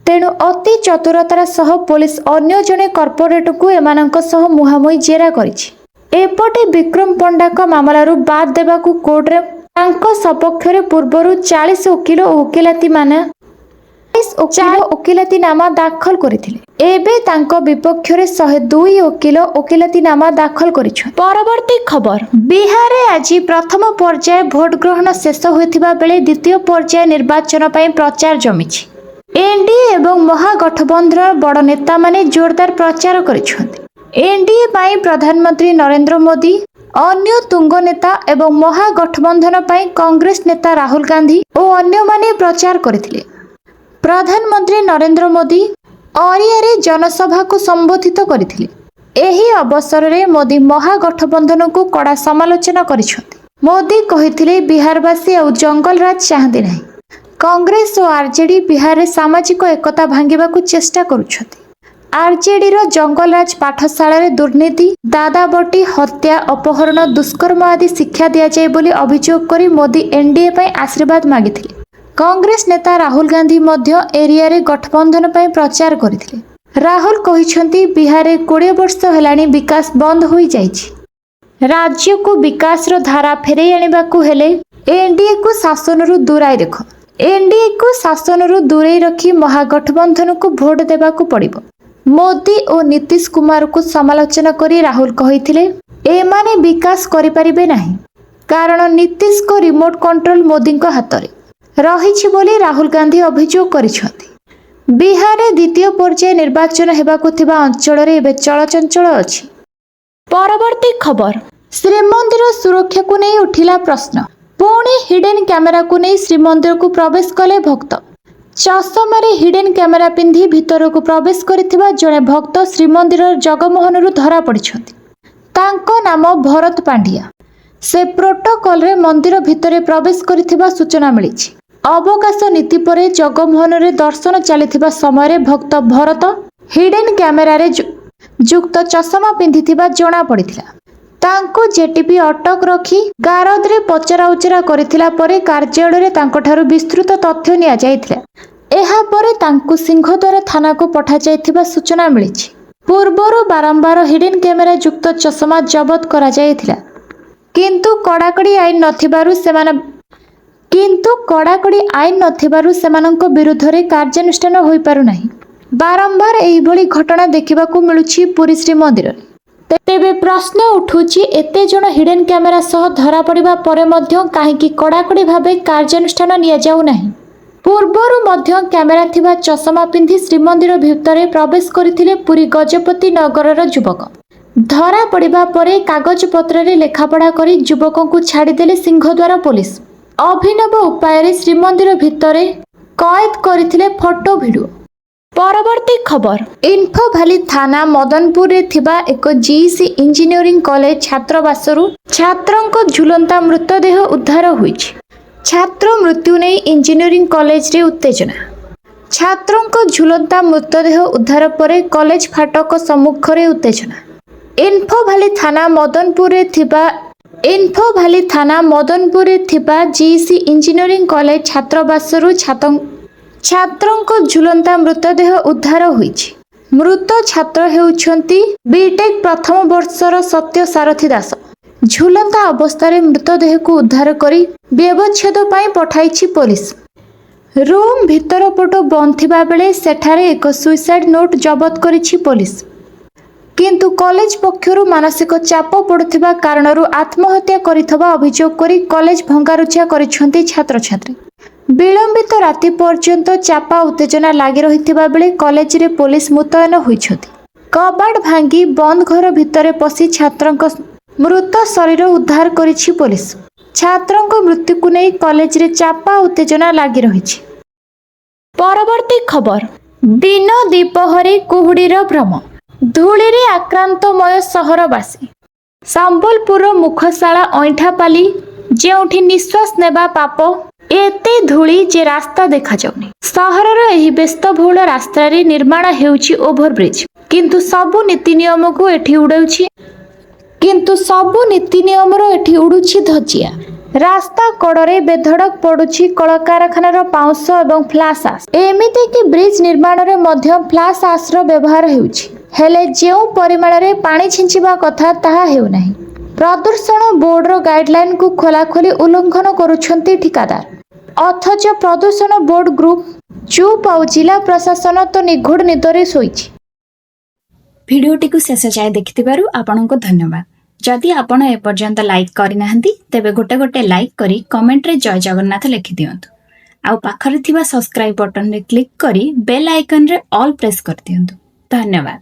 तेणु अति चतुरतार सह पुलिस अन्य जने कॉर्पोरेट को एमानक सह मुहामुही जेरा करिछि। एपटे विक्रम पंडा मामलारू बाद देबाकू कोर्ट रे तांको सपक्षरे पूर्वरु 40 वकील और वकिलातीनामा दाखल करिथिले। एबे तांको विपक्षरे 102 वकील वकिलातीनामा दाखल करिछन। परवर्ती खबर, बिहार रे आज प्रथम पर्याय भोट ग्रहण शेष होइथिबा बेले द्वितीय पर्याय निर्वाचन पई प्रचार जमिछि। एनडीए एवं महागठबंधन बड़ नेता माने जोरदार प्रचार करिछन्ति। एनडीए पाई प्रधानमंत्री नरेंद्र मोदी, अन्य तुंग नेता एवं महागठबंधन पाई कांग्रेस नेता राहुल गांधी और अन्य माने प्रचार करथिले। प्रधानमंत्री नरेंद्र मोदी अरियारे जनसभा को संबोधित करथिले। एही अवसर रे मोदी महागठबंधन को कड़ा समालोचना करिछन्ति। मोदी कहिथिले बिहारवासी और जंगल राज चाहंती नहीं। कांग्रेस और आरजेडी बिहार में सामाजिक एकता भांगिबा को चेष्टा करुछथि। आरजेडी रो जंगलराज पाठशाला रे दुर्नीति, दादाबटी, हत्या, अपहरण, दुष्कर्म आदि शिक्षा दिया जाए बोली अभियोग करी मोदी एनडीए पई आशीर्वाद मागिथिले। कांग्रेस नेता राहुल गांधी मध्य एरिया रे गठबंधन पई प्रचार करिथिले। राहुल कहिछन्ति बिहार रे 20 वर्ष हेलाणी विकास बंद होई जाइछि। राज्य को विकास रो धारा फेरै आनिबा को हेले एनडीए को शासन रु दूराई रखो। एनडीए को शासन रु दूरे रखी महागठबंधन को भोट देबा को पड़िबो। मोदी और नीतीश कुमार को समालोचना करी राहुल कहिथिले एमाने विकास करि परिबे नाही, कारण नीतीश को रिमोट कंट्रोल मोदी को हाथ रे रहिछि बोली राहुल गांधी अभियोग करिछथि। बिहार रे द्वितीय पर्याय निर्वाचन हेबाकु थिबा अंचल रे एबे चलचंचल अछि। परवर्ती खबर, श्रीमंदिर सुरक्षा को नहीं उठिला प्रश्न। पुणी हिडन कैमेरा को नहीं श्रीमंदिर को प्रवेश कले भक्त। चषमारे हिडन कैमेरा पिंधि भितर को प्रवेश करिथिबा जणे भक्त श्रीमंदिर जगमोहन धरा पड़िछन्ति। तांको नाम भरत पांडिया। से प्रोटोकॉल रे मंदिर भितर प्रवेश करिथिबा सूचना मिलिछि। अवकाश नीति परे जगमोहन रे दर्शन चलिथिबा समय भक्त भरत हिडन कैमेरा रे युक्त चषमा पिंधिथिबा जणा पड़िथिला। तांको जेटीपी अटक रखी गारद रे पचरा उचरा करिथिला परे कार्यालय रे तांको ठारू विस्तृत तथ्य निया जायथिला। एहा परे तांको सिंहद्वार थाना को पठा जायथिबा सूचना मिलिछि। पूर्वरु बारंबार हिडन कैमेरा युक्त चषमा जबत करा जायथिला, किंतु कड़ाकड़ी आईन नथिबारु सेमानंको विरुद्ध रे कार्यानुष्ठान होई पारु नाही। बारंबार एही भली घटना देखिबाकू मिलुछि पुरी श्रीमंदिर रे। तेबे प्रश्न उठुछि एते जण हिडन कैमेरा सह धरा पड़िबा परे मध्य काहेकि कड़ाकड़ी भाबे कार्यानुष्ठान निया जाउ नाही। पूर्वरु मध्य कैमेरा थिबा चषमा पिंधि श्रीमंदिर भितरे प्रवेश करिथिले पुरी गजपति नगरर युवक। धरा पड़िबा परे कागज पत्र रे लेखापढ़ा करी युवकों को छाड़ी देले सिंहद्वार पुलिस। अभिनव उपाय रे श्रीमंदिर भितरे कैद करिथिले फोटो वीडियो। परवर्ती खबर, इन्फो भैली थाना मदनपुर रे थिबा एक जीईसी इंजीनियरिंग कॉलेज छात्रावासरु छात्रंको झुलंता मृतदेह उद्धार होईछि। छात्र मृत्यु नहीं इंजीनियरिंग कॉलेज रे उत्तेजना। छात्रंको झुलंता मृतदेह उद्धार परे कॉलेज फाटक सम्मुख रे उत्तेजना। इन्फो भैली थाना मदनपुर रे थिबा जीईसी इंजीनियरिंग कॉलेज छात्रावासरु ଛାତ୍ରଙ୍କ ଝୁଲନ୍ତା ମୃତଦେହ ଉଦ୍ଧାର ହୋଇଛି। ମୃତ ଛାତ୍ର ହେଉଛନ୍ତି ବିଟେକ୍ ପ୍ରଥମ ବର୍ଷର ସତ୍ୟ ସାରଥୀ ଦାସ। ଝୁଲନ୍ତା ଅବସ୍ଥାରେ ମୃତଦେହକୁ ଉଦ୍ଧାର କରି ବ୍ୟବଚ୍ଛେଦ ପାଇଁ ପଠାଇଛି ପୋଲିସ। ରୁମ୍ ଭିତର ପଟ ବନ୍ଦ ଥିବା ବେଳେ ସେଠାରେ ଏକ ସୁଇସାଇଡ୍ ନୋଟ୍ ଜବତ କରିଛି ପୋଲିସ। କିନ୍ତୁ କଲେଜ ପକ୍ଷରୁ ମାନସିକ ଚାପ ପଡୁଥିବା କାରଣରୁ ଆତ୍ମହତ୍ୟା କରିଥିବା ଅଭିଯୋଗ କରି କଲେଜ ଭଙ୍ଗାରୁଜା କରିଛନ୍ତି ଛାତ୍ରଛାତ୍ରୀ। ବିଳମ୍ବିତ ରାତି ପର୍ଯ୍ୟନ୍ତ ଚାପା ଉତ୍ତେଜନା ଲାଗି ରହିଥିବା ବେଳେ କଲେଜରେ ପୋଲିସ ମୁତୟନ ହୋଇଛନ୍ତି। କବାଟ ଭାଙ୍ଗି ବନ୍ଦ ଘର ଭିତରେ ପଶି ଛାତ୍ରଙ୍କ ମୃତ ଶରୀର ଉଦ୍ଧାର କରିଛି ପୋଲିସ। ଛାତ୍ରଙ୍କ ମୃତ୍ୟୁକୁ ନେଇ କଲେଜରେ ଚାପା ଉତ୍ତେଜନା ଲାଗି ରହିଛି। ପରବର୍ତ୍ତୀ ଖବର, ଦିନ ଦ୍ୱିପ୍ରହରେ କୁହୁଡିର ଭ୍ରମ, ଧୂଳିରେ ଆକ୍ରାନ୍ତମୟ ସହରବାସୀ। ସମ୍ବଲପୁରର ମୁଖଶାଳା ଅଇଁଠାପାଲି, ଯେଉଁଠି ନିଶ୍ୱାସ ନେବା ପାପ, ଏତେ ଧୂଳି ଯେ ରାସ୍ତା ଦେଖାଯାଉନି। ସହରର ଏହି ବ୍ୟସ୍ତବହୁଳ ରାସ୍ତାରେ ନିର୍ମାଣ ହେଉଛି ଓଭରବ୍ରିଜ, କିନ୍ତୁ ସବୁ ନୀତିନିୟମର ଏଠି ଉଡୁଛି ଧଜିଆ। ରାସ୍ତା କଡ଼ରେ ବେଧଡ଼କ ପଡୁଛି କଳକାରଖାନାର ପାଉଁଶ ଏବଂ ଫ୍ଲାସ୍ ଆସ୍। ଏମିତିକି ବ୍ରିଜ ନିର୍ମାଣରେ ମଧ୍ୟ ଫ୍ଲାସ୍ ଆସ୍ର ବ୍ୟବହାର ହେଉଛି। ହେଲେ ଯେଉଁ ପରିମାଣରେ ପାଣି ଛିଞ୍ଚିବା କଥା ତାହା ହେଉନାହିଁ। ପ୍ରଦୂଷଣ ବୋର୍ଡର ଗାଇଡଲାଇନକୁ ଖୋଲାଖୋଲି ଉଲ୍ଲଂଘନ କରୁଛନ୍ତି ଠିକାଦାର। ଅଥଚ ପ୍ରଦୂଷଣ ବୋର୍ଡ ଗ୍ରୁପ ଚୁପ୍ ଆଉ ଜିଲ୍ଲା ପ୍ରଶାସନ ତ ନିଘୋଡ଼ ନିଦରେ ଶୋଇଛି। ଭିଡିଓଟିକୁ ଶେଷ ଯାଏ ଦେଖିଥିବାରୁ ଆପଣଙ୍କୁ ଧନ୍ୟବାଦ। ଯଦି ଆପଣ ଏପର୍ଯ୍ୟନ୍ତ ଲାଇକ୍ କରିନାହାନ୍ତି ତେବେ ଗୋଟେ ଲାଇକ୍ କରି କମେଣ୍ଟରେ ଜୟ ଜଗନ୍ନାଥ ଲେଖିଦିଅନ୍ତୁ। ଆଉ ପାଖରେ ଥିବା ସବସ୍କ୍ରାଇବ୍ ବଟନରେ କ୍ଲିକ୍ କରି ବେଲ୍ ଆଇକନରେ ଅଲ୍ ପ୍ରେସ୍ କରିଦିଅନ୍ତୁ। ଧନ୍ୟବାଦ।